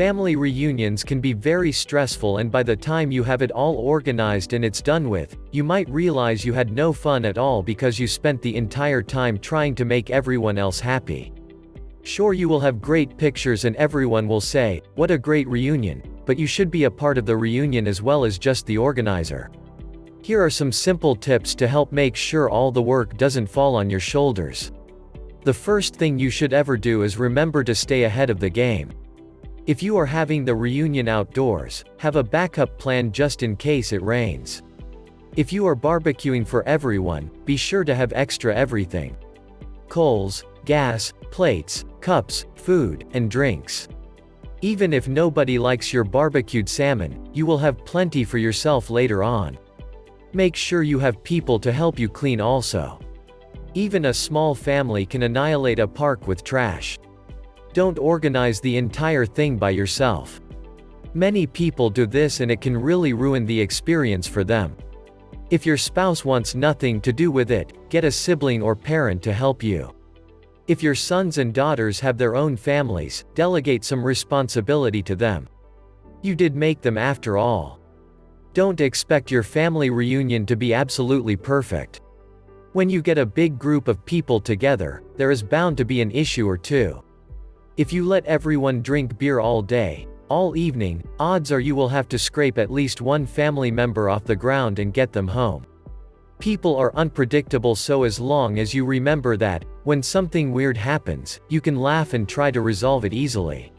Family reunions can be very stressful, and by the time you have it all organized and it's done with, you might realize you had no fun at all because you spent the entire time trying to make everyone else happy. Sure, you will have great pictures and everyone will say, "What a great reunion," but you should be a part of the reunion as well as just the organizer. Here are some simple tips to help make sure all the work doesn't fall on your shoulders. The first thing you should ever do is remember to stay ahead of the game. If you are having the reunion outdoors, have a backup plan just in case it rains. If you are barbecuing for everyone, be sure to have extra everything: coals, gas, plates, cups, food, and drinks. Even if nobody likes your barbecued salmon, you will have plenty for yourself later on. Make sure you have people to help you clean also. Even a small family can annihilate a park with trash. Don't organize the entire thing by yourself. Many people do this and it can really ruin the experience for them. If your spouse wants nothing to do with it, get a sibling or parent to help you. If your sons and daughters have their own families, delegate some responsibility to them. You did make them after all. Don't expect your family reunion to be absolutely perfect. When you get a big group of people together, there is bound to be an issue or two. If you let everyone drink beer all day, all evening, odds are you will have to scrape at least one family member off the ground and get them home. People are unpredictable, so as long as you remember that, when something weird happens, you can laugh and try to resolve it easily.